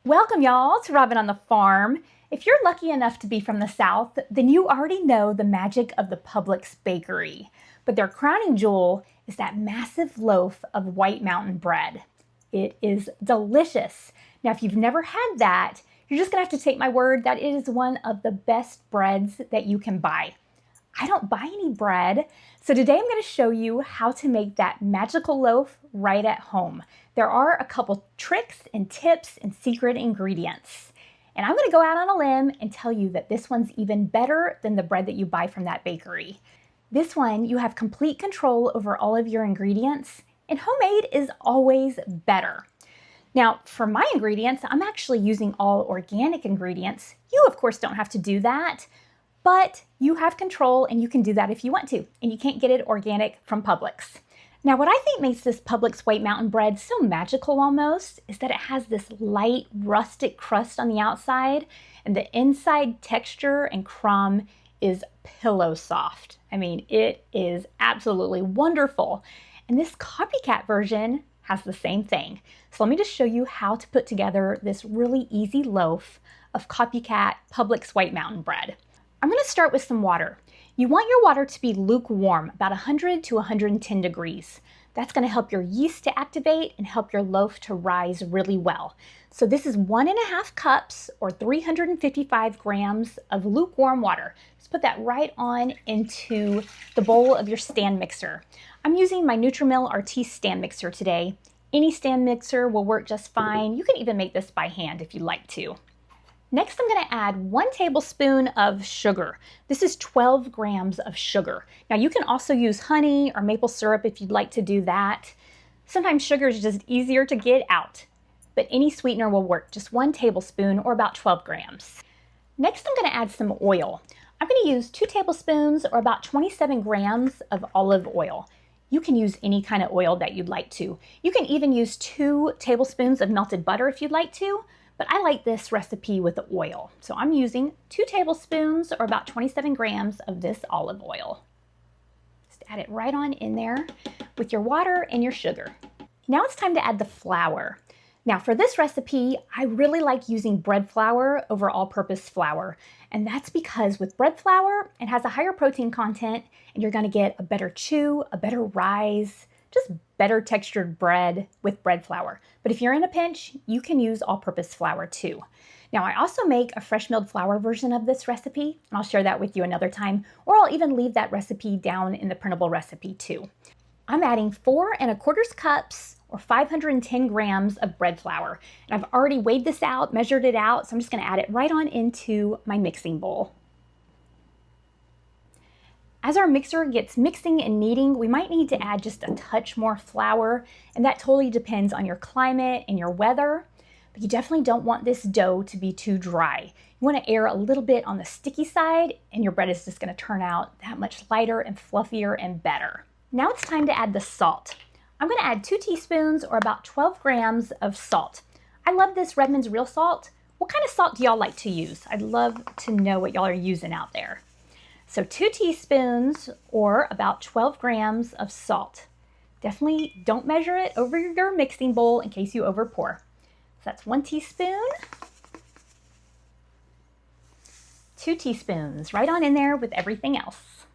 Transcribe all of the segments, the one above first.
Welcome y'all to Robin on the Farm. If you're lucky enough to be from the South, then you already know the magic of the Publix bakery. But their crowning jewel is that massive loaf of White Mountain bread. It is delicious. Now, if you've never had that, you're just gonna have to take my word that it is one of the best breads that you can buy. I don't buy any bread, so today I'm gonna show you how to make that magical loaf right at home. There are a couple tricks and tips and secret ingredients. And I'm gonna go out on a limb and tell you that this one's even better than the bread that you buy from that bakery. This one, you have complete control over all of your ingredients, and homemade is always better. Now, for my ingredients, I'm actually using all organic ingredients. You, of course, don't have to do that, but you have control and you can do that if you want to, and you can't get it organic from Publix. Now, what I think makes this Publix White Mountain Bread so magical almost is that it has this light rustic crust on the outside, and the inside texture and crumb is pillow soft. I mean, it is absolutely wonderful. And this Copycat version has the same thing. So let me just show you how to put together this really easy loaf of Copycat Publix White Mountain Bread. I'm going to start with some water. You want your water to be lukewarm, about 100 to 110 degrees. That's going to help your yeast to activate and help your loaf to rise really well. So this is 1.5 cups or 355 grams of lukewarm water. Just put that right on into the bowl of your stand mixer. I'm using my Nutrimil RT stand mixer today. Any stand mixer will work just fine. You can even make this by hand if you'd like to. Next, I'm going to add 1 tablespoon of sugar. This is 12 grams of sugar. Now, you can also use honey or maple syrup if you'd like to do that. Sometimes sugar is just easier to get out, but any sweetener will work, just 1 tablespoon or about 12 grams. Next, I'm going to add some oil. I'm going to use 2 tablespoons or about 27 grams of olive oil. You can use any kind of oil that you'd like to. You can even use 2 tablespoons of melted butter if you'd like to. But I like this recipe with the oil. So I'm using 2 tablespoons or about 27 grams of this olive oil. Just add it right on in there with your water and your sugar. Now it's time to add the flour. Now for this recipe, I really like using bread flour over all-purpose flour. And that's because with bread flour, it has a higher protein content and you're gonna get a better chew, a better rise, just better textured bread with bread flour. But if you're in a pinch, you can use all-purpose flour too. Now, I also make a fresh milled flour version of this recipe, and I'll share that with you another time, or I'll even leave that recipe down in the printable recipe too. I'm adding 4¼ cups or 510 grams of bread flour. And I've already weighed this out, measured it out, so I'm just gonna add it right on into my mixing bowl. As our mixer gets mixing and kneading, we might need to add just a touch more flour, and that totally depends on your climate and your weather, but you definitely don't want this dough to be too dry. You want to err a little bit on the sticky side, and your bread is just going to turn out that much lighter and fluffier and better. Now it's time to add the salt. I'm going to add 2 teaspoons or about 12 grams of salt. I love this Redmond's Real Salt. What kind of salt do y'all like to use? I'd love to know what y'all are using out there. So 2 teaspoons or about 12 grams of salt. Definitely don't measure it over your mixing bowl in case you over pour. So that's 1 teaspoon, 2 teaspoons, right on in there with everything else.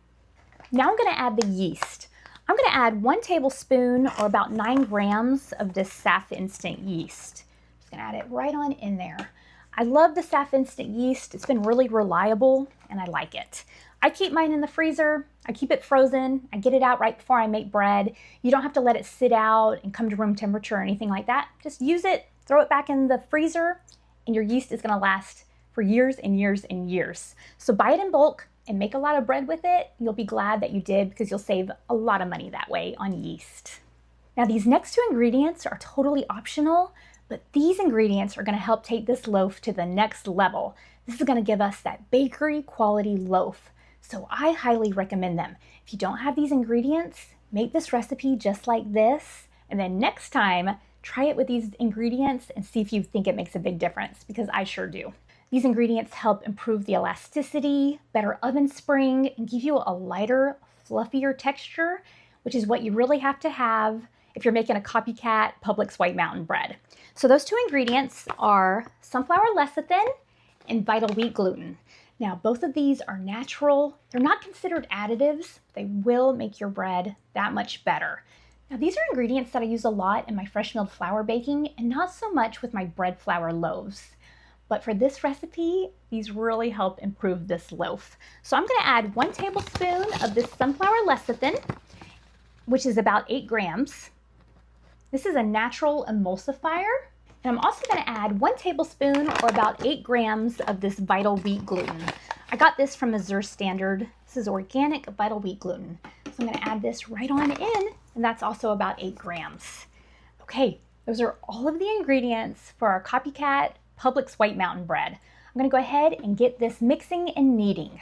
Now I'm gonna add the yeast. I'm gonna add 1 tablespoon or about 9 grams of this Saf Instant yeast. Just gonna add it right on in there. I love the Saf Instant yeast. It's been really reliable and I like it. I keep mine in the freezer. I keep it frozen. I get it out right before I make bread. You don't have to let it sit out and come to room temperature or anything like that. Just use it, throw it back in the freezer, and your yeast is gonna last for years and years and years. So buy it in bulk and make a lot of bread with it. You'll be glad that you did because you'll save a lot of money that way on yeast. Now these next 2 ingredients are totally optional, but these ingredients are gonna help take this loaf to the next level. This is gonna give us that bakery quality loaf. So I highly recommend them. If you don't have these ingredients, make this recipe just like this, and then next time, try it with these ingredients and see if you think it makes a big difference, because I sure do. These ingredients help improve the elasticity, better oven spring, and give you a lighter, fluffier texture, which is what you really have to have if you're making a Copycat Publix White Mountain Bread. So those two ingredients are sunflower lecithin and vital wheat gluten. Now, both of these are natural. They're not considered additives. They will make your bread that much better. Now, these are ingredients that I use a lot in my fresh milled flour baking and not so much with my bread flour loaves. But for this recipe, these really help improve this loaf. So I'm going to add 1 tablespoon of this sunflower lecithin, which is about 8 grams. This is a natural emulsifier. And I'm also going to add 1 tablespoon or about 8 grams of this vital wheat gluten. I got this from Missouri Standard. This is organic vital wheat gluten. So I'm going to add this right on in, and that's also about 8 grams. Okay, those are all of the ingredients for our Copycat Publix White Mountain Bread. I'm going to go ahead and get this mixing and kneading.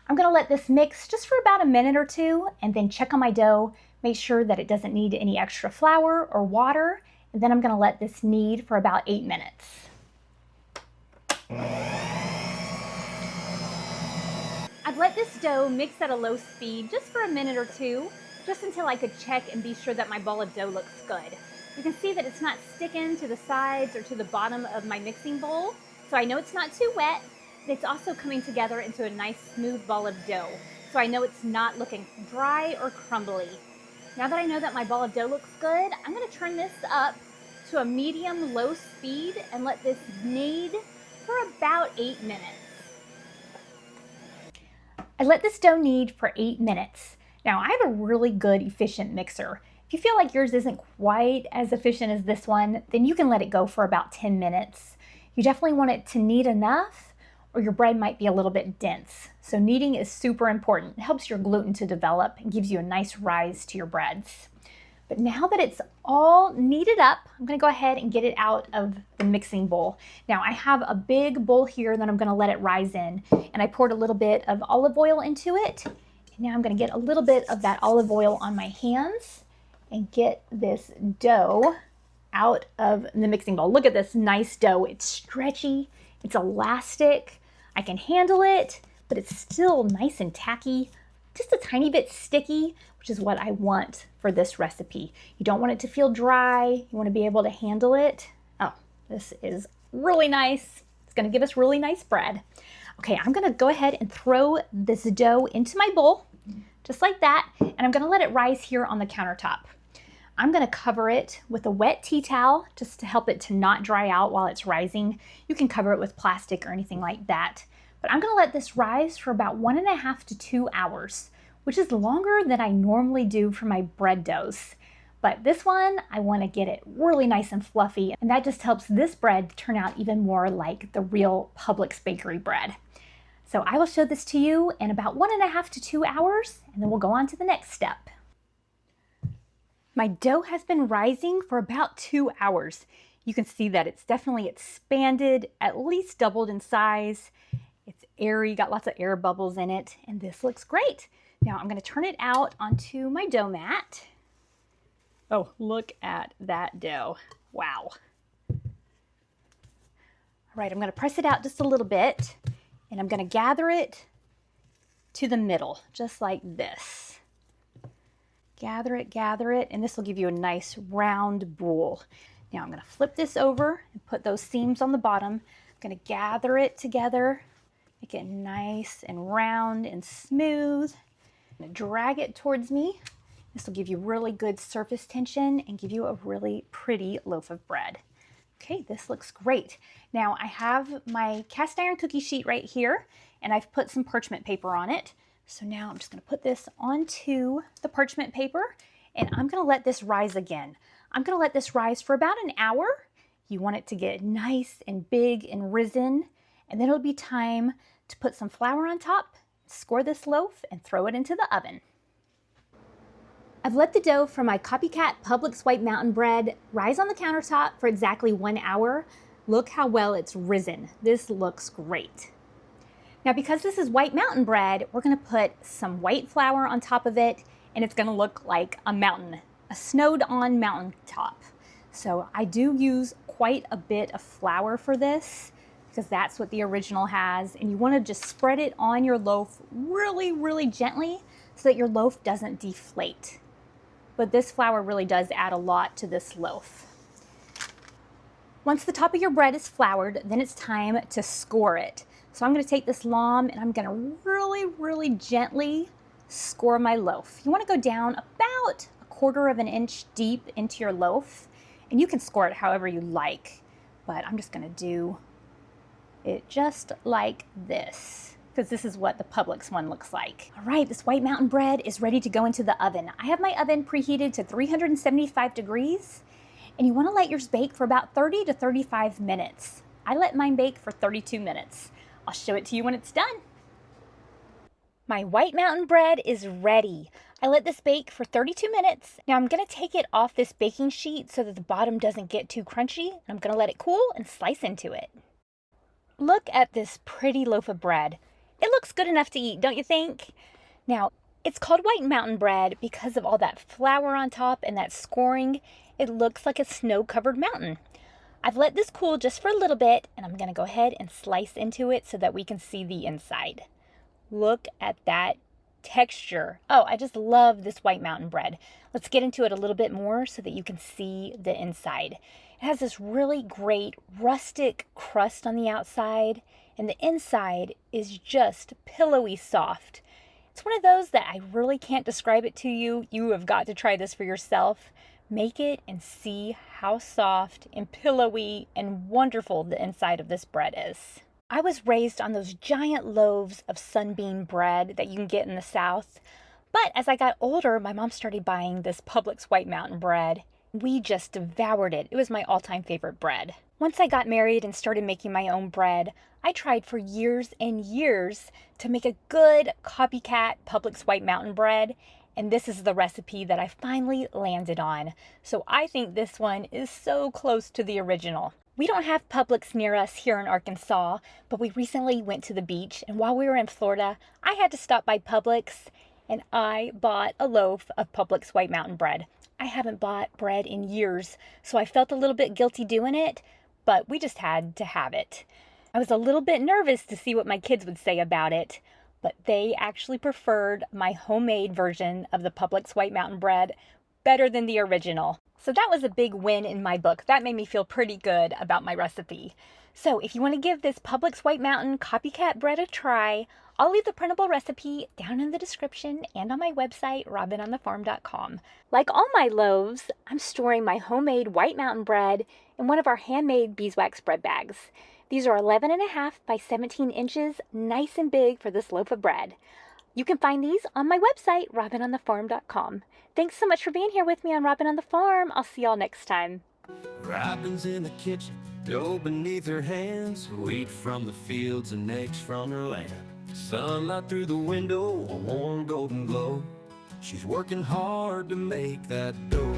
I'm going to let this mix just for about a minute or two and then check on my dough, make sure that it doesn't need any extra flour or water, and then I'm going to let this knead for about 8 minutes. I've let this dough mix at a low speed just for a minute or two, just until I could check and be sure that my ball of dough looks good. You can see that it's not sticking to the sides or to the bottom of my mixing bowl, so I know it's not too wet. It's also coming together into a nice smooth ball of dough, so I know it's not looking dry or crumbly. Now that I know that my ball of dough looks good, I'm going to turn this up to a medium-low speed and let this knead for about 8 minutes. I let this dough knead for 8 minutes. Now, I have a really good, efficient mixer. If you feel like yours isn't quite as efficient as this one, then you can let it go for about 10 minutes. You definitely want it to knead enough, or your bread might be a little bit dense. So kneading is super important. It helps your gluten to develop and gives you a nice rise to your breads. But now that it's all kneaded up, I'm going to go ahead and get it out of the mixing bowl. Now I have a big bowl here that I'm going to let it rise in, and I poured a little bit of olive oil into it. And now I'm going to get a little bit of that olive oil on my hands and get this dough out of the mixing bowl. Look at this nice dough. It's stretchy, it's elastic, I can handle it, but it's still nice and tacky, just a tiny bit sticky, which is what I want for this recipe. You don't want it to feel dry, you want to be able to handle it. Oh, this is really nice. It's going to give us really nice bread. Okay, I'm going to go ahead and throw this dough into my bowl, just like that, and I'm going to let it rise here on the countertop. I'm going to cover it with a wet tea towel just to help it to not dry out while it's rising. You can cover it with plastic or anything like that. But I'm going to let this rise for about 1.5 to 2 hours, which is longer than I normally do for my bread doughs. But this one, I want to get it really nice and fluffy, and that just helps this bread turn out even more like the real Publix bakery bread. So I will show this to you in about 1.5 to 2 hours, and then we'll go on to the next step. My dough has been rising for about 2 hours. You can see that it's definitely expanded, at least doubled in size. It's airy, got lots of air bubbles in it, and this looks great. Now I'm going to turn it out onto my dough mat. Oh, look at that dough. Wow. All right, I'm going to press it out just a little bit, and I'm going to gather it to the middle, just like this. Gather it, and this will give you a nice round bowl. Now I'm going to flip this over and put those seams on the bottom. I'm going to gather it together, make it nice and round and smooth. I'm going to drag it towards me. This will give you really good surface tension and give you a really pretty loaf of bread. Okay, this looks great. Now I have my cast iron cookie sheet right here, and I've put some parchment paper on it. So now I'm just going to put this onto the parchment paper, and I'm going to let this rise again. I'm going to let this rise for about an hour. You want it to get nice and big and risen, and then it'll be time to put some flour on top, score this loaf, and throw it into the oven. I've let the dough from my Copycat Publix White Mountain Bread rise on the countertop for exactly 1 hour. Look how well it's risen. This looks great. Now, because this is white mountain bread, we're going to put some white flour on top of it, and it's going to look like a mountain, a snowed-on mountaintop. So I do use quite a bit of flour for this because that's what the original has, and you want to just spread it on your loaf really, really gently so that your loaf doesn't deflate. but this flour really does add a lot to this loaf. Once the top of your bread is floured, then it's time to score it. So I'm going to take this lom and I'm going to really gently score my loaf. You want to go down about 1/4 of an inch deep into your loaf, and you can score it however you like, but I'm just going to do it just like this, because this is what the Publix one looks like. All right, this White Mountain bread is ready to go into the oven. I have my oven preheated to 375 degrees, and you want to let yours bake for about 30 to 35 minutes. I let mine bake for 32 minutes. I'll show it to you when it's done. My White Mountain bread is ready. I let this bake for 32 minutes. Now I'm going to take it off this baking sheet so that the bottom doesn't get too crunchy. I'm going to let it cool and slice into it. Look at this pretty loaf of bread. It looks good enough to eat, don't you think? Now, it's called White Mountain bread because of all that flour on top and that scoring. It looks like a snow-covered mountain. I've let this cool just for a little bit, and I'm going to go ahead and slice into it so that we can see the inside. Look at that texture. Oh, I just love this White Mountain bread. Let's get into it a little bit more so that you can see the inside. It has this really great rustic crust on the outside, and the inside is just pillowy soft. It's one of those that I really can't describe it to you. You have got to try this for yourself. Make it and see how soft and pillowy and wonderful the inside of this bread is. I was raised on those giant loaves of sunbeam bread that you can get in the South. But as I got older, my mom started buying this Publix White Mountain bread. We just devoured it. It was my all-time favorite bread. Once I got married and started making my own bread, I tried for years and years to make a good Copycat Publix White Mountain bread, and this is the recipe that I finally landed on. So I think this one is so close to the original. We don't have Publix near us here in Arkansas, but we recently went to the beach, and while we were in Florida, I had to stop by Publix, and I bought a loaf of Publix White Mountain bread. I haven't bought bread in years, so I felt a little bit guilty doing it, but we just had to have it. I was a little bit nervous to see what my kids would say about it, but they actually preferred my homemade version of the Publix White Mountain bread better than the original. So that was a big win in my book. That made me feel pretty good about my recipe. So if you want to give this Publix White Mountain Copycat bread a try, I'll leave the printable recipe down in the description and on my website, robinonthefarm.com. Like all my loaves, I'm storing my homemade White Mountain bread in one of our handmade beeswax bread bags. These are 11.5 by 17 inches, nice and big for this loaf of bread. You can find these on my website, robinonthefarm.com. Thanks so much for being here with me on Robin on the Farm. I'll see y'all next time. Robin's in the kitchen, dough beneath her hands, wheat from the fields and eggs from her land. Sunlight through the window, a warm golden glow. She's working hard to make that dough.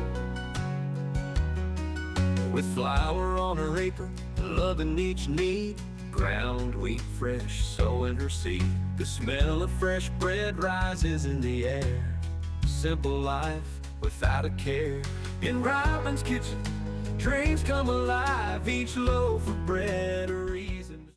With flour on her apron, loving each knead, ground wheat fresh, sowing her seed. The smell of fresh bread rises in the air. Simple life without a care. In Robin's kitchen, dreams come alive. Each loaf of bread